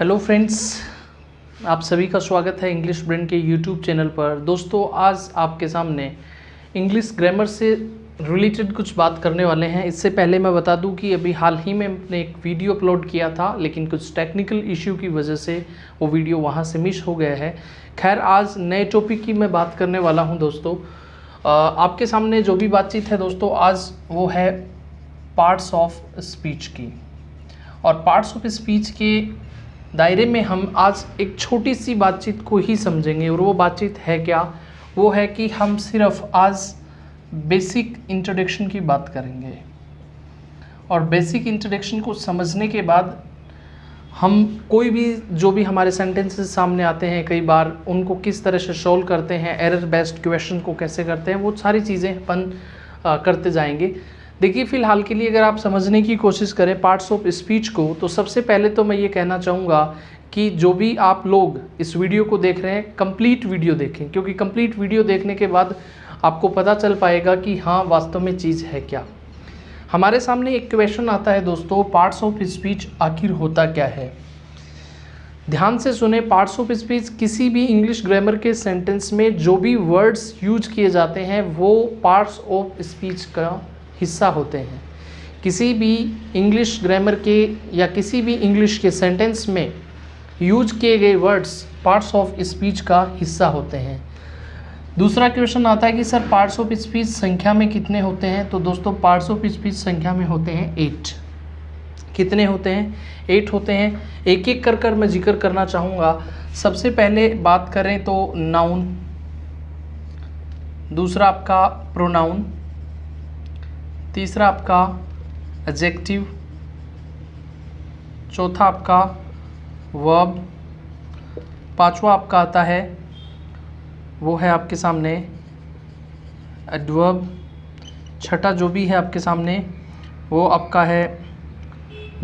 Hello friends, आप सभी का स्वागत है इंग्लिश ब्रेन के यूट्यूब चैनल पर। दोस्तों, आज आपके सामने इंग्लिश ग्रामर से रिलेटेड कुछ बात करने वाले हैं। इससे पहले मैं बता दूं कि अभी हाल ही में मैंने एक वीडियो अपलोड किया था, लेकिन कुछ टेक्निकल इश्यू की वजह से वो वीडियो वहाँ से मिस हो गया है। खैर, आज नए टॉपिक की मैं बात करने वाला हूँ। दोस्तों, आपके सामने जो भी बातचीत है दोस्तों, आज वो है पार्ट्स ऑफ स्पीच की। और पार्ट्स ऑफ स्पीच के दायरे में हम आज एक छोटी सी बातचीत को ही समझेंगे। और वो बातचीत है क्या? वो है कि हम सिर्फ आज बेसिक इंट्रोडक्शन की बात करेंगे। और बेसिक इंट्रोडक्शन को समझने के बाद हम कोई भी जो भी हमारे सेंटेंसेस सामने आते हैं, कई बार उनको किस तरह से सॉल्व करते हैं, एरर बेस्ड क्वेश्चन को कैसे करते हैं, वो सारी चीज़ें अपन करते जाएंगे। देखिए, फ़िलहाल के लिए अगर आप समझने की कोशिश करें पार्ट्स ऑफ स्पीच को, तो सबसे पहले तो मैं ये कहना चाहूँगा कि जो भी आप लोग इस वीडियो को देख रहे हैं, कंप्लीट वीडियो देखें, क्योंकि कंप्लीट वीडियो देखने के बाद आपको पता चल पाएगा कि हाँ, वास्तव में चीज़ है क्या। हमारे सामने एक क्वेश्चन आता है दोस्तों, पार्ट्स ऑफ स्पीच आखिर होता क्या है। ध्यान से सुने, पार्ट्स ऑफ स्पीच किसी भी इंग्लिश ग्रामर के सेंटेंस में जो भी वर्ड्स यूज किए जाते हैं वो पार्ट्स ऑफ स्पीच का हिस्सा होते हैं। किसी भी इंग्लिश ग्रामर के या किसी भी इंग्लिश के सेंटेंस में यूज किए गए वर्ड्स पार्ट्स ऑफ स्पीच का हिस्सा होते हैं। दूसरा क्वेश्चन आता है कि सर पार्ट्स ऑफ स्पीच संख्या में कितने होते हैं। तो दोस्तों, पार्ट्स ऑफ स्पीच संख्या में होते हैं 8। कितने होते हैं? 8 होते हैं। एक एक कर मैं जिक्र करना चाहूँगा। सबसे पहले बात करें तो नाउन, दूसरा आपका प्रोनाउन, तीसरा आपका एडजेक्टिव, चौथा आपका वर्ब, पांचवा आपका आता है वो है आपके सामने एडवर्ब, छठा जो भी है आपके सामने वो आपका है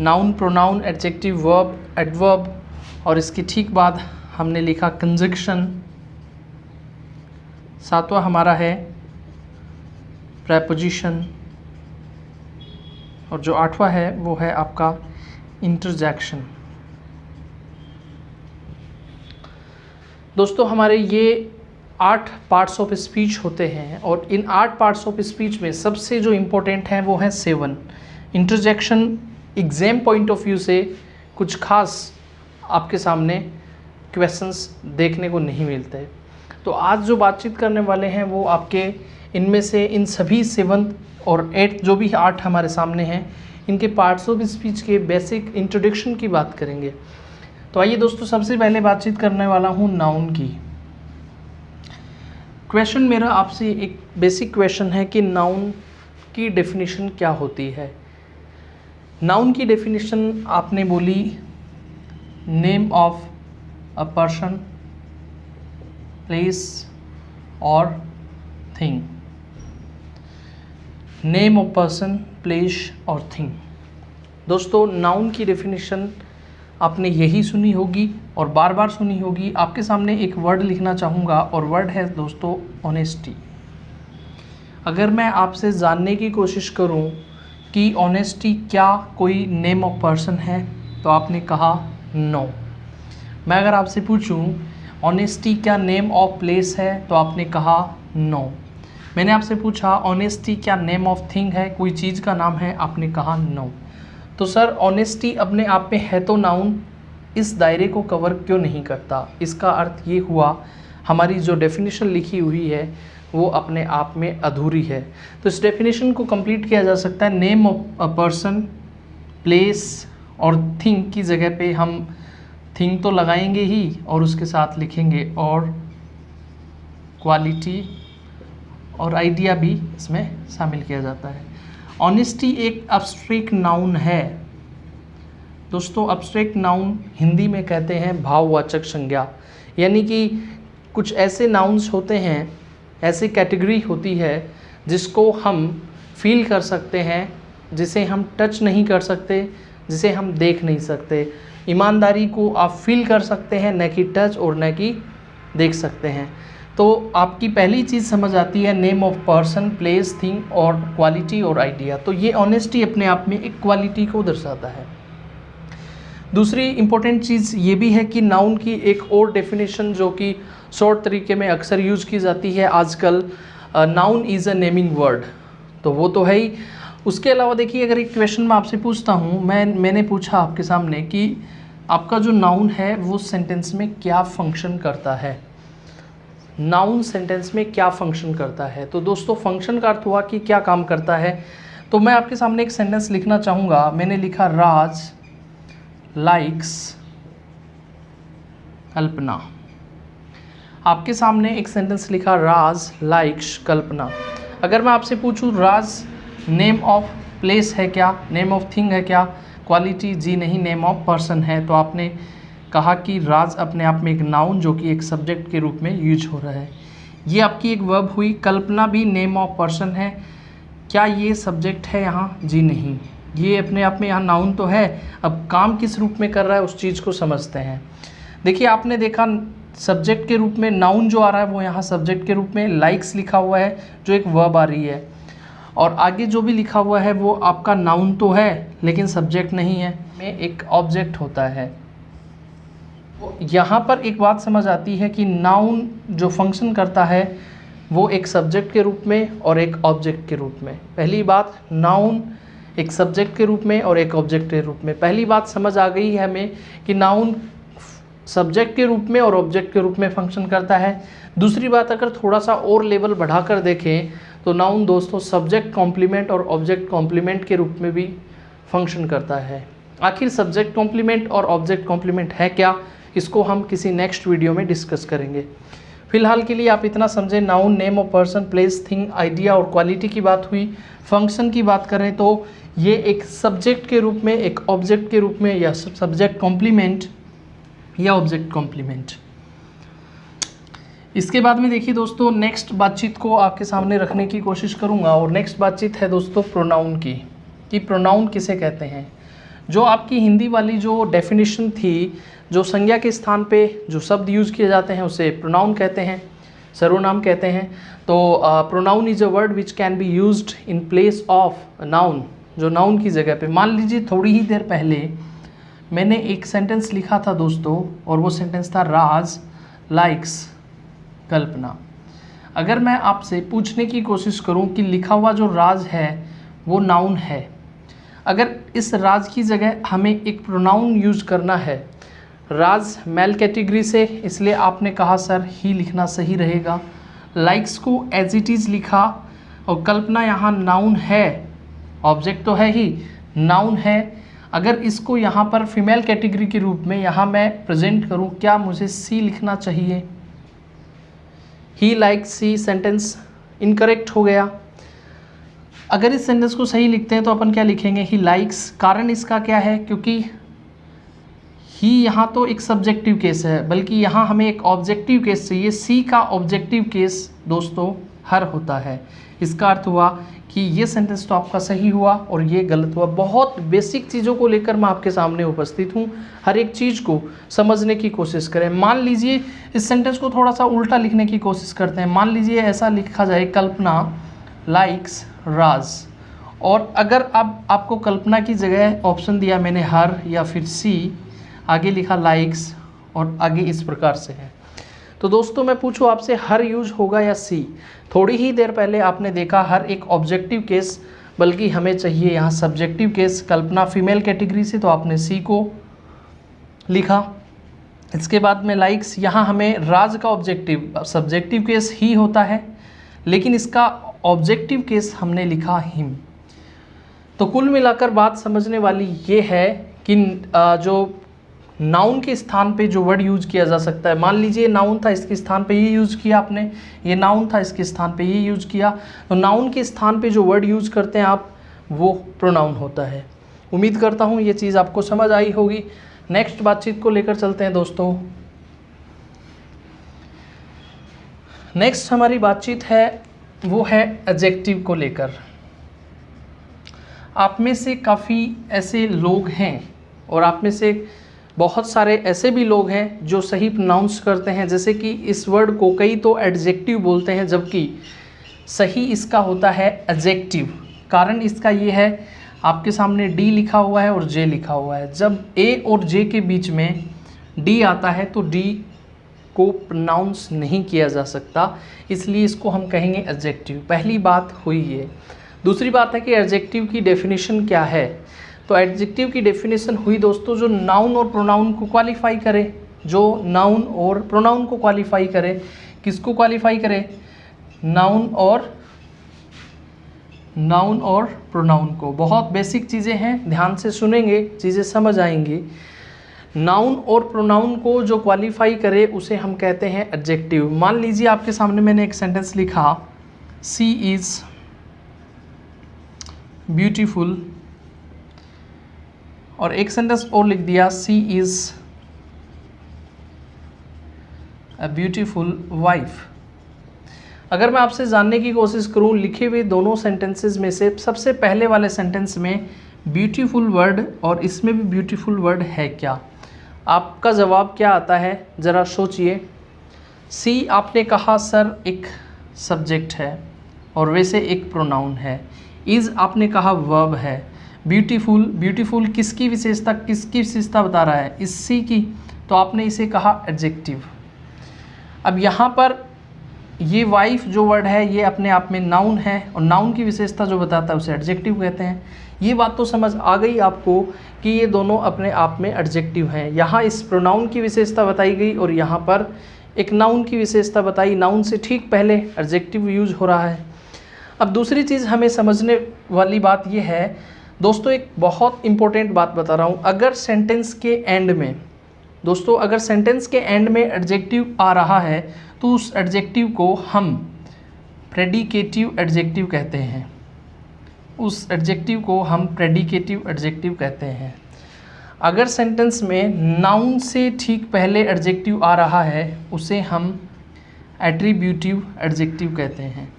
noun, pronoun, adjective, verb, adverb, और इसके ठीक बाद हमने लिखा कंजक्शन। सातवां हमारा है प्रेपोजिशन, और जो आठवां है वो है आपका इंटरजेक्शन। दोस्तों, हमारे ये 8 पार्ट्स ऑफ स्पीच होते हैं, और इन 8 पार्ट्स ऑफ स्पीच में सबसे जो इम्पोर्टेंट है वो है 7। Interjection exam point of view से कुछ खास आपके सामने क्वेश्चंस देखने को नहीं मिलते। तो आज जो बातचीत करने वाले हैं वो आपके इनमें से इन सभी 7 और 8 जो भी 8 हमारे सामने हैं, इनके पार्ट्स ऑफ स्पीच के बेसिक इंट्रोडक्शन की बात करेंगे। तो आइए दोस्तों, सबसे पहले बातचीत करने वाला हूँ नाउन की। क्वेश्चन मेरा आपसे एक बेसिक क्वेश्चन है कि नाउन की डेफिनेशन क्या होती है। नाउन की डेफिनेशन आपने बोली name of a person, place और thing. Name of person, place और थिंग। दोस्तों, नाउन की डेफिनेशन आपने यही सुनी होगी और बार बार सुनी होगी। आपके सामने एक वर्ड लिखना चाहूँगा, और वर्ड है दोस्तों ऑनेस्टी। अगर मैं आपसे जानने की कोशिश करूँ कि ऑनेस्टी क्या कोई नेम ऑफ पर्सन है, तो आपने कहा नो। मैं अगर आपसे पूछूँ ऑनेस्टी क्या नेम ऑफ प्लेस है, तो आपने कहा नो। मैंने आपसे पूछा ऑनेस्टी क्या नेम ऑफ थिंग है, कोई चीज़ का नाम है, आपने कहा नो। तो सर, ऑनेस्टी अपने आप में है तो नाउन, इस दायरे को कवर क्यों नहीं करता? इसका अर्थ ये हुआ हमारी जो डेफिनेशन लिखी हुई है वो अपने आप में अधूरी है। तो इस डेफिनेशन को कंप्लीट किया जा सकता है। Name of a person, place और थिंग की जगह पे हम थिंग तो लगाएंगे ही, और उसके साथ लिखेंगे और क्वालिटी और आइडिया भी इसमें शामिल किया जाता है। ऑनेस्टी एक अब्स्ट्रैक्ट नाउन है दोस्तों। अब्स्ट्रैक्ट नाउन हिंदी में कहते हैं भाववाचक संज्ञा, यानी कि कुछ ऐसे नाउन्स होते हैं, ऐसी कैटेगरी होती है जिसको हम फील कर सकते हैं, जिसे हम टच नहीं कर सकते, जिसे हम देख नहीं सकते। ईमानदारी को आप फील कर सकते हैं, न कि टच और न कि देख सकते हैं। तो आपकी पहली चीज़ समझ आती है name of person, place, thing और क्वालिटी और आइडिया। तो ये ऑनेस्टी अपने आप में एक क्वालिटी को दर्शाता है। दूसरी इम्पोर्टेंट चीज़ ये भी है कि नाउन की एक और डेफिनेशन जो कि शॉर्ट तरीके में अक्सर यूज की जाती है आजकल, noun is a naming word, तो वो तो है ही। उसके अलावा देखिए, अगर एक क्वेश्चन मैं आपसे पूछता हूँ, मैंने पूछा आपके सामने कि आपका जो नाउन है वो सेंटेंस में क्या फंक्शन करता है, नाउन सेंटेंस में क्या फंक्शन करता है। तो दोस्तों फंक्शन का अर्थ हुआ कि क्या काम करता है। तो मैं आपके सामने एक सेंटेंस लिखना चाहूँगा। मैंने लिखा राज लाइक्स कल्पना। आपके सामने एक सेंटेंस लिखा राज लाइक्स कल्पना। अगर मैं आपसे पूछूं राज नेम ऑफ प्लेस है क्या, नेम ऑफ थिंग है क्या, क्वालिटी जी नहीं, नेम ऑफ पर्सन है, तो आपने कहा कि राज अपने आप में एक नाउन जो कि एक सब्जेक्ट के रूप में यूज हो रहा है। ये आपकी एक वर्ब हुई। कल्पना भी नेम ऑफ पर्सन है, क्या ये सब्जेक्ट है यहाँ, जी नहीं, ये अपने आप में यहाँ नाउन तो है। अब काम किस रूप में कर रहा है उस चीज़ को समझते हैं। देखिए आपने देखा सब्जेक्ट के रूप में नाउन जो आ रहा है वो यहाँ सब्जेक्ट के रूप में लाइक्स लिखा हुआ है जो एक वर्ब आ रही है, और आगे जो भी लिखा हुआ है वो आपका नाउन तो है लेकिन सब्जेक्ट नहीं है, में एक ऑब्जेक्ट होता है। यहाँ पर एक बात समझ आती है कि नाउन जो फंक्शन करता है वो एक सब्जेक्ट के रूप में और एक ऑब्जेक्ट के रूप में। पहली बात, नाउन एक सब्जेक्ट के रूप में और एक ऑब्जेक्ट के रूप में। पहली बात समझ आ गई है हमें कि नाउन सब्जेक्ट के रूप में और ऑब्जेक्ट के रूप में फंक्शन करता है। दूसरी बात, अगर थोड़ा सा और लेवल बढ़ाकर देखें तो नाउन दोस्तों सब्जेक्ट कॉम्प्लीमेंट और ऑब्जेक्ट कॉम्प्लीमेंट के रूप में भी फंक्शन करता है। आखिर सब्जेक्ट कॉम्प्लीमेंट और ऑब्जेक्ट कॉम्प्लीमेंट है क्या, इसको हम किसी नेक्स्ट वीडियो में डिस्कस करेंगे। फिलहाल के लिए आप इतना समझें, noun name of person, place, thing, idea और क्वालिटी की बात हुई। फंक्शन की बात करें तो ये एक सब्जेक्ट के रूप में, एक ऑब्जेक्ट के रूप में, या सब्जेक्ट कॉम्प्लीमेंट या ऑब्जेक्ट कॉम्प्लीमेंट। इसके बाद में देखिए दोस्तों, नेक्स्ट बातचीत को आपके सामने रखने की कोशिश करूंगा, और नेक्स्ट बातचीत है दोस्तों प्रोनाउन की, कि प्रोनाउन किसे कहते हैं। जो आपकी हिंदी वाली जो डेफिनेशन थी, जो संज्ञा के स्थान पे जो शब्द यूज़ किए जाते हैं उसे प्रोनाउन कहते हैं, सर्वनाम कहते हैं। तो pronoun is a word which can be used in place of noun, जो नाउन की जगह पे। मान लीजिए थोड़ी ही देर पहले मैंने एक सेंटेंस लिखा था दोस्तों, और वो सेंटेंस था राज लाइक्स कल्पना। अगर मैं आपसे पूछने की कोशिश करूं कि लिखा हुआ जो राज है वो नाउन है, अगर इस राज की जगह हमें एक प्रोनाउन यूज करना है, राज मेल कैटेगरी से, इसलिए आपने कहा सर ही लिखना सही रहेगा। लाइक्स को एज इट इज़ लिखा, और कल्पना यहाँ नाउन है, ऑब्जेक्ट तो है ही, नाउन है। अगर इसको यहाँ पर फीमेल कैटेगरी के रूप में यहाँ मैं प्रेजेंट करूँ, क्या मुझे सी लिखना चाहिए? He likes C, sentence incorrect हो गया। अगर इस सेंटेंस को सही लिखते हैं तो अपन क्या लिखेंगे? He likes. कारण इसका क्या है? क्योंकि ही यहाँ तो एक सब्जेक्टिव केस है, बल्कि यहाँ हमें एक ऑब्जेक्टिव केस चाहिए। सी का ऑब्जेक्टिव केस दोस्तों हर होता है। इसका अर्थ हुआ कि ये सेंटेंस तो आपका सही हुआ और ये गलत हुआ। बहुत बेसिक चीज़ों को लेकर मैं आपके सामने उपस्थित हूँ, हर एक चीज़ को समझने की कोशिश करें। मान लीजिए इस सेंटेंस को थोड़ा सा उल्टा लिखने की कोशिश करते हैं। मान लीजिए ऐसा लिखा जाए, कल्पना लाइक्स राज, और अगर अब आपको कल्पना की जगह ऑप्शन दिया मैंने हर या फिर सी, आगे लिखा लाइक्स और आगे इस प्रकार से है, तो दोस्तों मैं पूछूं आपसे हर यूज होगा या सी? थोड़ी ही देर पहले आपने देखा हर एक ऑब्जेक्टिव केस, बल्कि हमें चाहिए यहाँ सब्जेक्टिव केस। कल्पना फीमेल कैटेगरी से, तो आपने सी को लिखा। इसके बाद में लाइक्स, यहाँ हमें राज का ऑब्जेक्टिव सब्जेक्टिव केस ही होता है, लेकिन इसका ऑब्जेक्टिव केस हमने लिखा हिम। तो कुल मिलाकर बात समझने वाली ये है कि जो नाउन के स्थान पे जो वर्ड यूज किया जा सकता है, मान लीजिए नाउन था, इसके स्थान पे ये यूज किया आपने, ये नाउन था, इसके स्थान पे ये यूज किया, तो नाउन के स्थान पे जो वर्ड यूज करते हैं आप, वो प्रोनाउन होता है। उम्मीद करता हूँ ये चीज़ आपको समझ आई होगी। नेक्स्ट बातचीत को लेकर चलते हैं दोस्तों। नेक्स्ट हमारी बातचीत है वो है एडजेक्टिव को लेकर। आप में से काफ़ी ऐसे लोग हैं और आप में से बहुत सारे ऐसे भी लोग हैं जो सही प्रोनाउंस करते हैं, जैसे कि इस वर्ड को कई तो एडजेक्टिव बोलते हैं, जबकि सही इसका होता है एडजेक्टिव। कारण इसका ये है, आपके सामने डी लिखा हुआ है और जे लिखा हुआ है। जब ए और जे के बीच में डी आता है तो डी को प्रोनाउंस नहीं किया जा सकता, इसलिए इसको हम कहेंगे एडजेक्टिव। पहली बात हुई ये। दूसरी बात है कि एडजेक्टिव की डेफिनेशन क्या है। तो एडजेक्टिव की डेफिनेशन हुई दोस्तों जो नाउन और प्रोनाउन को क्वालिफाई करे, जो नाउन और प्रोनाउन को क्वालिफाई करे। किसको क्वालिफाई करे? नाउन और प्रोनाउन को। बहुत बेसिक चीज़ें हैं, ध्यान से सुनेंगे चीज़ें समझ आएंगी। नाउन और प्रोनाउन को जो क्वालिफाई करे उसे हम कहते हैं एडजेक्टिव। मान लीजिए आपके सामने मैंने एक सेंटेंस लिखा, सी इज़ ब्यूटीफुल, और एक सेंटेंस और लिख दिया, सी इज़ अ ब्यूटीफुल वाइफ। अगर मैं आपसे जानने की कोशिश करूं लिखे हुए दोनों सेंटेंसेस में से सबसे पहले वाले सेंटेंस में ब्यूटीफुल वर्ड और इसमें भी ब्यूटीफुल वर्ड है क्या, आपका जवाब क्या आता है ज़रा सोचिए। सी आपने कहा सर एक सब्जेक्ट है और वैसे एक प्रोनाउन है। इज़ आपने कहा वर्ब है। ब्यूटीफुल किसकी विशेषता बता रहा है? इस सी की, तो आपने इसे कहा एडजेक्टिव। अब यहाँ पर ये वाइफ जो वर्ड है ये अपने आप में नाउन है और नाउन की विशेषता जो बताता है उसे एडजेक्टिव कहते हैं। ये बात तो समझ आ गई आपको कि ये दोनों अपने आप में एडजेक्टिव हैं। यहाँ इस प्रोनाउन की विशेषता बताई गई और यहाँ पर एक नाउन की विशेषता बताई। नाउन से ठीक पहले एडजेक्टिव यूज हो रहा है। अब दूसरी चीज़ हमें समझने वाली बात ये है दोस्तों, एक बहुत इंपॉर्टेंट बात बता रहा हूँ। अगर सेंटेंस के एंड में दोस्तों अगर सेंटेंस के एंड में एडजेक्टिव आ रहा है तो उस एडजेक्टिव को हम प्रेडिकेटिव एडजेक्टिव कहते हैं। उस एडजेक्टिव को हम प्रेडिकेटिव एडजेक्टिव कहते हैं। अगर सेंटेंस में नाउन से ठीक पहले एडजेक्टिव आ रहा है उसे हम एट्रीब्यूटिव एडजेक्टिव कहते हैं।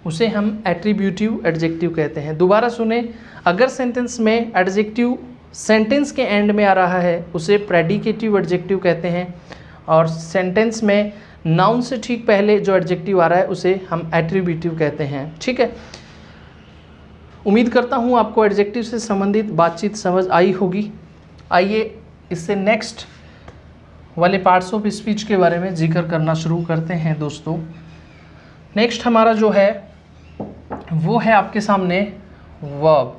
उसे हम एट्रीब्यूटिव एडजेक्टिव कहते हैं। दोबारा सुने, अगर सेंटेंस में एडजेक्टिव सेंटेंस के एंड में आ रहा है उसे प्रेडिकेटिव एडजेक्टिव कहते हैं, और सेंटेंस में नाउन से ठीक पहले जो एडजेक्टिव आ रहा है उसे हम एट्रीब्यूटिव कहते हैं। ठीक है, उम्मीद करता हूँ आपको एडजेक्टिव से संबंधित बातचीत समझ आई होगी। आइए इससे नेक्स्ट वाले पार्ट्स ऑफ स्पीच के बारे में जिक्र करना शुरू करते हैं दोस्तों। नेक्स्ट हमारा जो है वो है आपके सामने वर्ब।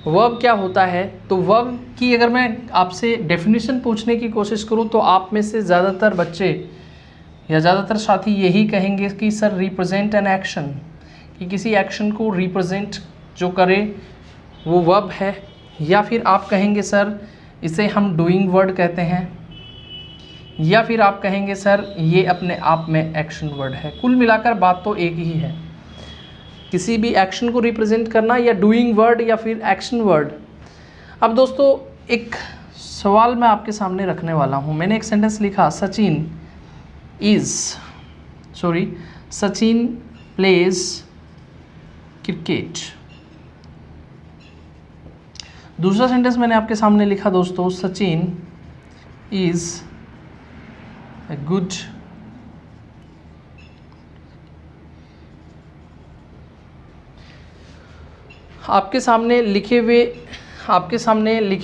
वर्ब क्या होता है? तो वर्ब की अगर मैं आपसे डेफिनेशन पूछने की कोशिश करूं तो आप में से ज़्यादातर बच्चे या ज़्यादातर साथी यही कहेंगे कि सर रिप्रेजेंट एन एक्शन, कि किसी एक्शन को रिप्रेजेंट जो करे वो वर्ब है, या फिर आप कहेंगे सर इसे हम डूइंग वर्ड कहते हैं, या फिर आप कहेंगे सर ये अपने आप में एक्शन वर्ड है। कुल मिलाकर बात तो एक ही है, किसी भी एक्शन को रिप्रेजेंट करना या डूइंग वर्ड या फिर एक्शन वर्ड। अब दोस्तों एक सवाल मैं आपके सामने रखने वाला हूँ। मैंने एक सेंटेंस लिखा, सचिन प्लेज क्रिकेट। दूसरा सेंटेंस मैंने आपके सामने लिखा दोस्तों, सचिन इज़ ए गुड आपके सामने लिखे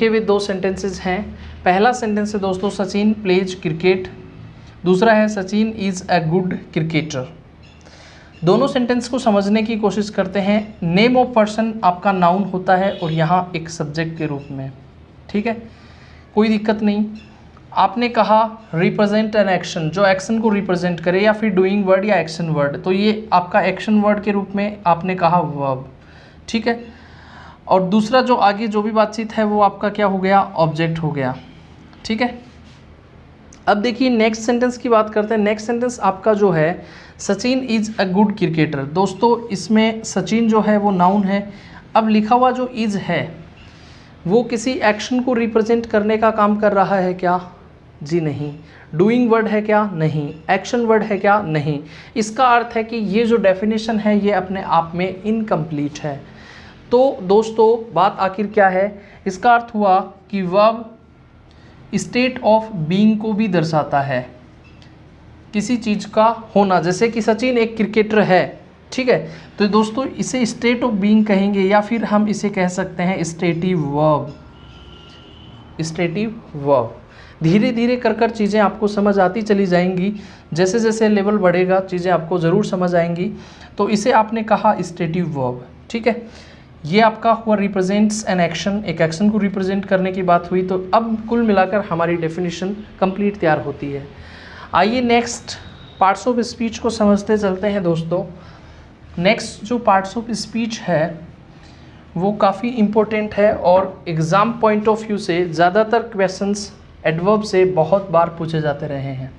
हुए दो सेंटेंसेस हैं। पहला सेंटेंस है दोस्तों सचिन प्लेज क्रिकेट, दूसरा है Sachin is a good cricketer. दोनों सेंटेंस को समझने की कोशिश करते हैं। नेम ऑफ पर्सन आपका नाउन होता है और यहाँ एक सब्जेक्ट के रूप में। ठीक है, कोई दिक्कत नहीं। आपने कहा रिप्रेजेंट एन एक्शन, जो एक्शन को रिप्रेजेंट करे, या फिर डूइंग वर्ड या एक्शन वर्ड, तो ये आपका एक्शन वर्ड के रूप में आपने कहा वर्ब। ठीक है, और दूसरा जो आगे जो भी बातचीत है वो आपका क्या हो गया, ऑब्जेक्ट हो गया। ठीक है, अब देखिए नेक्स्ट सेंटेंस की बात करते हैं। नेक्स्ट सेंटेंस आपका जो है Sachin is a good cricketer. दोस्तों इसमें सचिन जो है वो नाउन है। अब लिखा हुआ जो इज़ है वो किसी एक्शन को रिप्रेजेंट करने का काम कर रहा है क्या? जी नहीं। डूइंग वर्ड है क्या? नहीं। एक्शन वर्ड है क्या? नहीं। इसका अर्थ है कि ये जो डेफिनेशन है ये अपने आप में इनकम्प्लीट है। तो दोस्तों बात आखिर क्या है? इसका अर्थ हुआ कि वर्ब स्टेट ऑफ बीइंग को भी दर्शाता है, किसी चीज़ का होना। जैसे कि सचिन एक क्रिकेटर है, ठीक है। तो दोस्तों इसे स्टेट ऑफ बीइंग कहेंगे या फिर हम इसे कह सकते हैं स्टेटिव वर्ब। Stative verb. धीरे धीरे कर चीज़ें आपको समझ आती चली जाएंगी, जैसे जैसे लेवल बढ़ेगा चीज़ें आपको ज़रूर समझ आएंगी। तो इसे आपने कहा स्टेटिव वर्ब, ठीक है। ये आपका हुआ रिप्रेजेंट्स एन एक्शन, एक एक्शन को रिप्रेजेंट करने की बात हुई। तो अब कुल मिलाकर हमारी डेफिनेशन कंप्लीट तैयार होती है। आइए नेक्स्ट पार्ट्स ऑफ स्पीच को समझते चलते हैं दोस्तों। नेक्स्ट जो पार्ट्स ऑफ स्पीच है वो काफ़ी इम्पोर्टेंट है और एग्ज़ाम पॉइंट ऑफ व्यू से ज़्यादातर क्वेश्चंस एडवर्ब से बहुत बार पूछे जाते रहे हैं।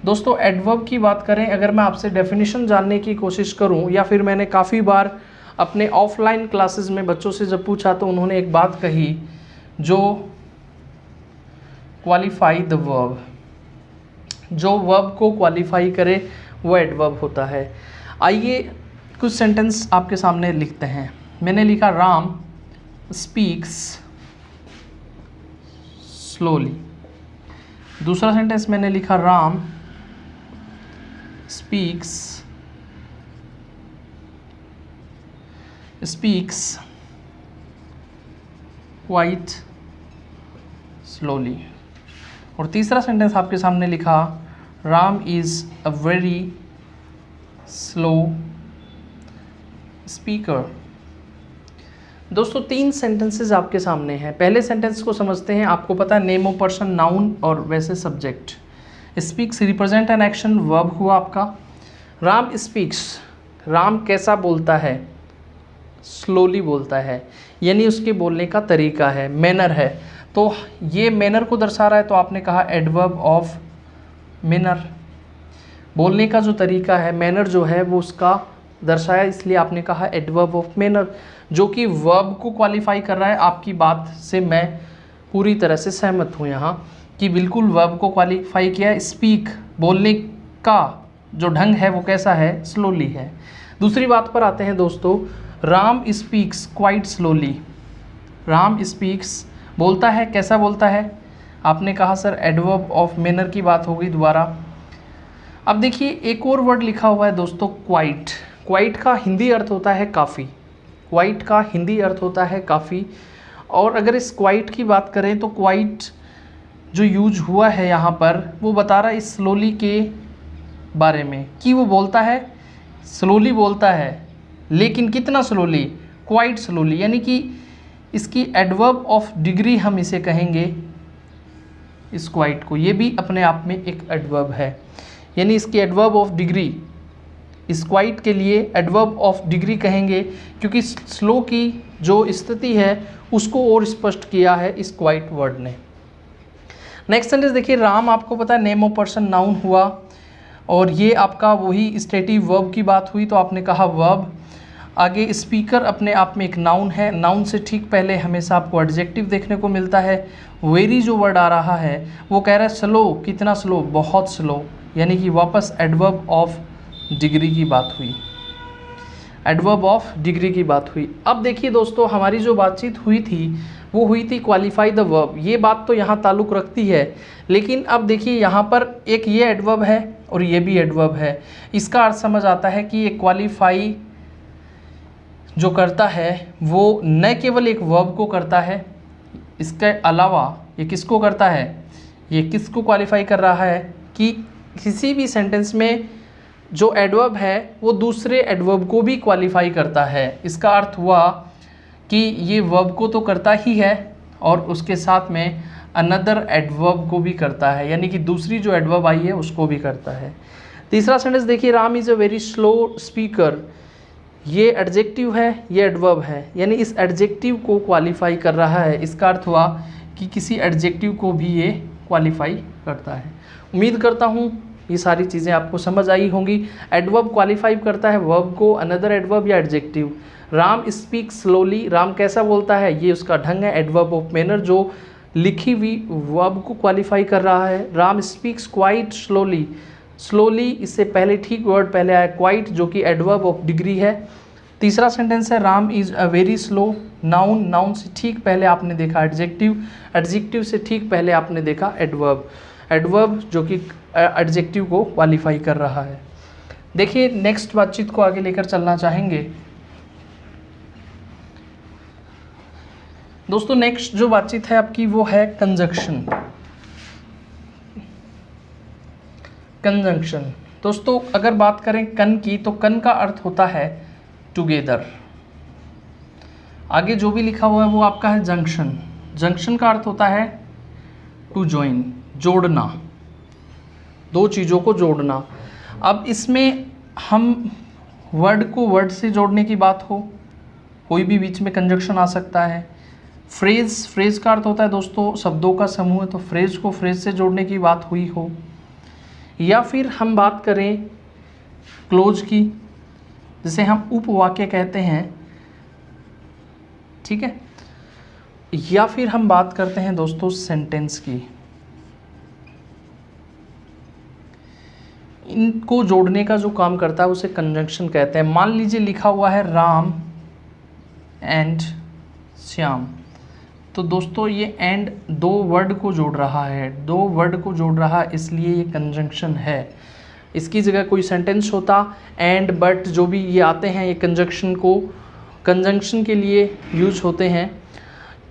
दोस्तों एडवर्ब की बात करें, अगर मैं आपसे डेफिनेशन जानने की कोशिश करूं, या फिर मैंने काफ़ी बार अपने ऑफलाइन क्लासेस में बच्चों से जब पूछा तो उन्होंने एक बात कही, जो क्वालिफाई द वर्ब, जो वर्ब को क्वालिफाई करे वो एडवर्ब होता है। आइए कुछ सेंटेंस आपके सामने लिखते हैं। मैंने लिखा राम स्पीक्स स्लोली। दूसरा सेंटेंस मैंने लिखा राम स्पीक्स क्वाइट स्लोली। और तीसरा सेंटेंस आपके सामने लिखा Ram is a very slow speaker. दोस्तों 3 सेंटेंसेस आपके सामने हैं। पहले सेंटेंस को समझते हैं। आपको पता है नेम ऑफ पर्सन नाउन और वैसे subject. Speaks represent an action, verb हुआ आपका। राम स्पीक्स, राम कैसा बोलता है, स्लोली बोलता है, यानी उसके बोलने का तरीका है, मैनर है। तो ये मैनर को दर्शा रहा है, तो आपने कहा एडवर्ब ऑफ मैनर। बोलने का जो तरीका है, मैनर जो है वो उसका दर्शाया, इसलिए आपने कहा एडवर्ब ऑफ मैनर, जो कि वर्ब को क्वालिफाई कर रहा है। आपकी बात से मैं पूरी तरह से सहमत हूँ यहाँ कि बिल्कुल वर्ब को क्वालिफाई किया है। स्पीक, बोलने का जो ढंग है वो कैसा है, स्लोली है। दूसरी बात पर आते हैं दोस्तों, Ram speaks quite slowly. Ram speaks बोलता है, कैसा बोलता है, आपने कहा सर एडवर्ब ऑफ मैनर की बात हो गई दोबारा। अब देखिए एक और वर्ड लिखा हुआ है दोस्तों, क्वाइट। क्वाइट का हिंदी अर्थ होता है काफ़ी। क्वाइट का हिंदी अर्थ होता है काफ़ी। और अगर इस क्वाइट की बात करें तो क्वाइट जो यूज हुआ है यहाँ पर वो बता रहा है इस स्लोली के बारे में कि वो बोलता है, स्लोली बोलता है, लेकिन कितना स्लोली, क्वाइट स्लोली, यानी कि इसकी एडवर्ब ऑफ डिग्री हम इसे कहेंगे इस क्वाइट को। ये भी अपने आप में एक एडवर्ब है, यानी इसकी एडवर्ब ऑफ डिग्री, इस क्वाइट के लिए एडवर्ब ऑफ डिग्री कहेंगे, क्योंकि स्लो की जो स्थिति है उसको और स्पष्ट किया है इस क्वाइट वर्ड ने। नेक्स्ट सेंटेंस देखिए, राम आपको पता है नेम ऑफ पर्सन नाउन हुआ, और ये आपका वही स्टेटिव वर्ब की बात हुई, तो आपने कहा वर्ब। आगे स्पीकर अपने आप में एक नाउन है। नाउन से ठीक पहले हमेशा आपको एडजेक्टिव देखने को मिलता है। वेरी जो वर्ड आ रहा है वो कह रहा है स्लो, कितना स्लो, बहुत स्लो, यानी कि वापस एडवर्ब ऑफ डिग्री की बात हुई, एडवर्ब ऑफ डिग्री की बात हुई। अब देखिए दोस्तों, हमारी जो बातचीत हुई थी वो हुई थी क्वालिफाई द वर्ब। ये बात तो यहाँ ताल्लुक़ रखती है, लेकिन अब देखिए यहाँ पर एक ये एडवर्ब है और ये भी एडवर्ब है। इसका अर्थ समझ आता है कि ये क्वालिफाई जो करता है वो न केवल एक वर्ब को करता है, इसके अलावा ये किसको करता है, ये किसको क्वालिफाई कर रहा है कि किसी भी सेंटेंस में जो एडवर्ब है वो दूसरे एडवर्ब को भी क्वालिफाई करता है। इसका अर्थ हुआ कि ये वर्ब को तो करता ही है और उसके साथ में अनदर एडवर्ब को भी करता है, यानी कि दूसरी जो एडवर्ब आई है उसको भी करता है। तीसरा सेंटेंस देखिए, Ram is a very slow speaker. ये एडजेक्टिव है, ये एडवर्ब है, यानी इस एडजेक्टिव को क्वालिफाई कर रहा है। इसका अर्थ हुआ कि किसी एडजेक्टिव को भी ये क्वालिफाई करता है। उम्मीद करता हूँ ये सारी चीज़ें आपको समझ आई होंगी। एडवर्ब क्वालिफाई करता है वर्ब को, अनदर एडवर्ब या adjective. Ram speak slowly, Ram कैसा बोलता है, ये उसका ढंग है। एडवर्ब ऑफ मैनर जो लिखी हुई वर्ब को क्वालिफाई कर रहा है। Ram speaks quite slowly, slowly इससे पहले ठीक वर्ड पहले आया क्वाइट, जो कि एडवर्ब ऑफ डिग्री है। तीसरा सेंटेंस है Ram is a very slow, noun, noun से ठीक पहले आपने देखा एडजेक्टिव, एडजेक्टिव से ठीक पहले आपने देखा एडवर्ब, एडवर्ब जो कि एडजेक्टिव को क्वालिफाई कर रहा है। देखिए नेक्स्ट बातचीत को आगे लेकर चलना चाहेंगे। दोस्तों नेक्स्ट जो बातचीत है आपकी वो है कंजंक्शन। कंजंक्शन दोस्तों अगर बात करें कन की, तो कन का अर्थ होता है टुगेदर। आगे जो भी लिखा हुआ है वो आपका है जंक्शन। जंक्शन का अर्थ होता है टू जॉइन, जोड़ना, दो चीज़ों को जोड़ना। अब इसमें हम वर्ड को वर्ड से जोड़ने की बात हो, कोई भी बीच में कंजंक्शन आ सकता है। फ्रेज, फ्रेज का अर्थ होता है दोस्तों शब्दों का समूह है, तो फ्रेज को फ्रेज से जोड़ने की बात हुई हो, या फिर हम बात करें क्लोज की, जिसे हम उपवाक्य कहते हैं, ठीक है, या फिर हम बात करते हैं दोस्तों सेंटेंस की। इनको जोड़ने का जो काम करता है उसे कंजंक्शन कहते हैं। मान लीजिए लिखा हुआ है राम एंड श्याम, तो दोस्तों ये एंड दो वर्ड को जोड़ रहा है, दो वर्ड को जोड़ रहा है, इसलिए ये कंजंक्शन है। इसकी जगह कोई सेंटेंस होता, एंड बट जो भी ये आते हैं ये कंजंक्शन के लिए यूज होते हैं।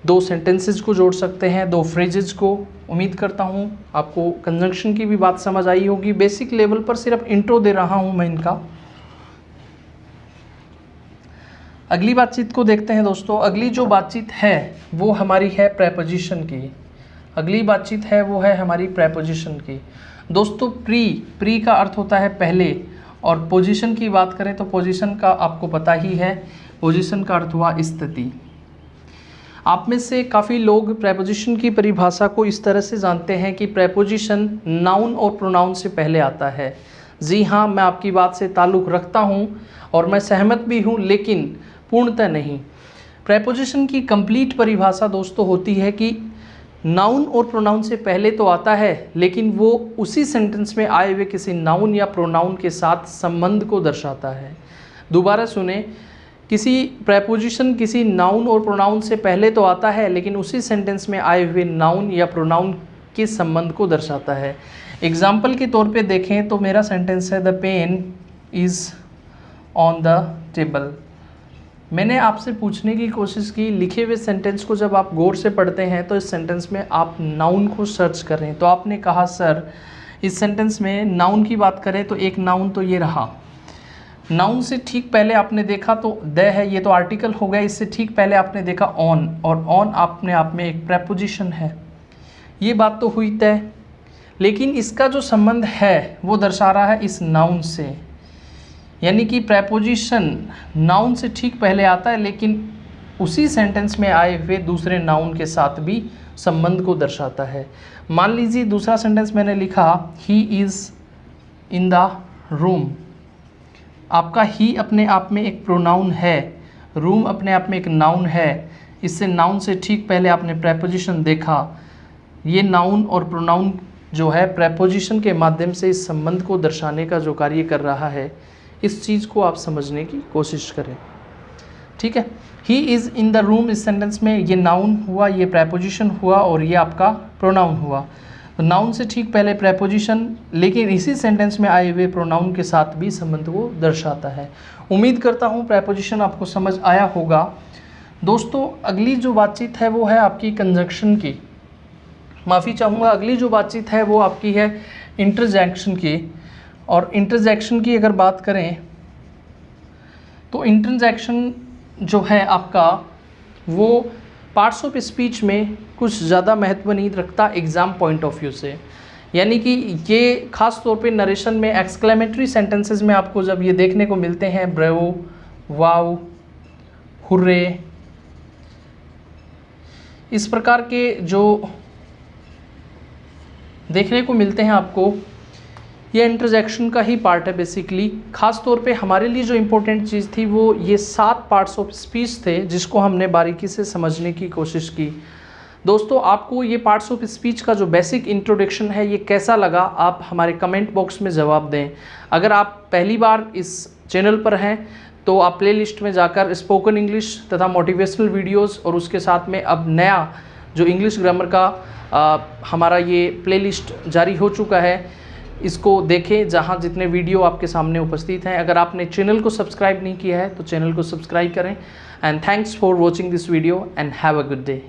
दो सेंटेंसेस को जोड़ सकते हैं, दो फ्रेजेस को। उम्मीद करता हूँ आपको कंजंक्शन की भी बात समझ आई होगी। बेसिक लेवल पर सिर्फ इंट्रो दे रहा हूँ मैं इनका। अगली बातचीत को देखते हैं दोस्तों। अगली जो बातचीत है वो हमारी है प्रेपोजिशन की। अगली बातचीत है वो है हमारी प्रेपोजिशन की। दोस्तों प्री का अर्थ होता है पहले, और पोजीशन की बात करें तो पोजीशन का आपको पता ही है, पोजीशन का अर्थ हुआ स्थिति। आप में से काफ़ी लोग प्रेपोजिशन की परिभाषा को इस तरह से जानते हैं कि प्रेपोजिशन नाउन और प्रोनाउन से पहले आता है। जी हाँ, मैं आपकी बात से ताल्लुक़ रखता हूँ और मैं सहमत भी हूँ, लेकिन पूर्णतः नहीं। प्रेपोजिशन की कंप्लीट परिभाषा दोस्तों होती है कि नाउन और प्रोनाउन से पहले तो आता है, लेकिन वो उसी सेंटेंस में आए हुए किसी नाउन या प्रोनाउन के साथ संबंध को दर्शाता है। दोबारा सुने, किसी प्रेपोजिशन किसी नाउन और प्रोनाउन से पहले तो आता है, लेकिन उसी सेंटेंस में आए हुए नाउन या प्रोनाउन के संबंध को दर्शाता है। एग्जाम्पल के तौर पे देखें तो मेरा सेंटेंस है the pen is on the table. मैंने आपसे पूछने की कोशिश की, लिखे हुए सेंटेंस को जब आप गौर से पढ़ते हैं तो इस सेंटेंस में आप नाउन को सर्च करें, तो आपने कहा सर इस सेंटेंस में नाउन की बात करें तो एक नाउन तो ये रहा। नाउन से ठीक पहले आपने देखा तो द है, ये तो आर्टिकल हो गया। इससे ठीक पहले आपने देखा ऑन, और ऑन अपने आप में एक प्रेपोजिशन है। ये बात तो हुई तय, लेकिन इसका जो संबंध है वो दर्शा रहा है इस नाउन से, यानी कि प्रेपोजिशन नाउन से ठीक पहले आता है, लेकिन उसी सेंटेंस में आए हुए दूसरे नाउन के साथ भी संबंध को दर्शाता है। मान लीजिए दूसरा सेंटेंस मैंने लिखा he is in the room. आपका ही अपने आप में एक प्रोनाउन है, रूम अपने आप में एक नाउन है। इससे नाउन से ठीक पहले आपने प्रेपोजिशन देखा। ये नाउन और प्रोनाउन जो है प्रेपोजिशन के माध्यम से इस संबंध को दर्शाने का जो कार्य कर रहा है, इस चीज़ को आप समझने की कोशिश करें, ठीक है। He is in the room इस सेंटेंस में ये नाउन हुआ, ये प्रेपोजिशन हुआ, और ये आपका प्रोनाउन हुआ। तो नाउन से ठीक पहले प्रेपोजिशन, लेकिन इसी सेंटेंस में आए हुए प्रोनाउन के साथ भी संबंध को दर्शाता है। उम्मीद करता हूँ प्रेपोजिशन आपको समझ आया होगा। दोस्तों अगली जो बातचीत है वो है आपकी कंजंक्शन की। माफ़ी चाहूँगा, अगली जो बातचीत है वो आपकी है इंटरजेक्शन की। और इंटरजेक्शन की अगर बात करें तो इंटरजेक्शन जो है आपका वो पार्ट्स ऑफ स्पीच में कुछ ज़्यादा महत्व नहीं रखता एग्ज़ाम पॉइंट ऑफ व्यू से। यानी कि ये खास तौर पे नरेशन में एक्सक्लेमेटरी सेंटेंसेस में आपको जब ये देखने को मिलते हैं, ब्रेवो, वाव, हुर्रे, इस प्रकार के जो देखने को मिलते हैं आपको, ये इंटरजेक्शन का ही पार्ट है बेसिकली। खास तौर पे हमारे लिए जो इम्पोर्टेंट चीज़ थी वो ये 7 पार्ट्स ऑफ स्पीच थे, जिसको हमने बारीकी से समझने की कोशिश की। दोस्तों आपको ये पार्ट्स ऑफ स्पीच का जो बेसिक इंट्रोडक्शन है ये कैसा लगा, आप हमारे कमेंट बॉक्स में जवाब दें। अगर आप पहली बार इस चैनल पर हैं तो आप प्लेलिस्ट में जाकर स्पोकन इंग्लिश तथा मोटिवेशनल वीडियोज़, और उसके साथ में अब नया जो इंग्लिश ग्रामर का हमारा ये प्लेलिस्ट जारी हो चुका है, इसको देखें जहाँ जितने वीडियो आपके सामने उपस्थित हैं। अगर आपने चैनल को सब्सक्राइब नहीं किया है तो चैनल को सब्सक्राइब करें। And thanks for watching this video and have a good day.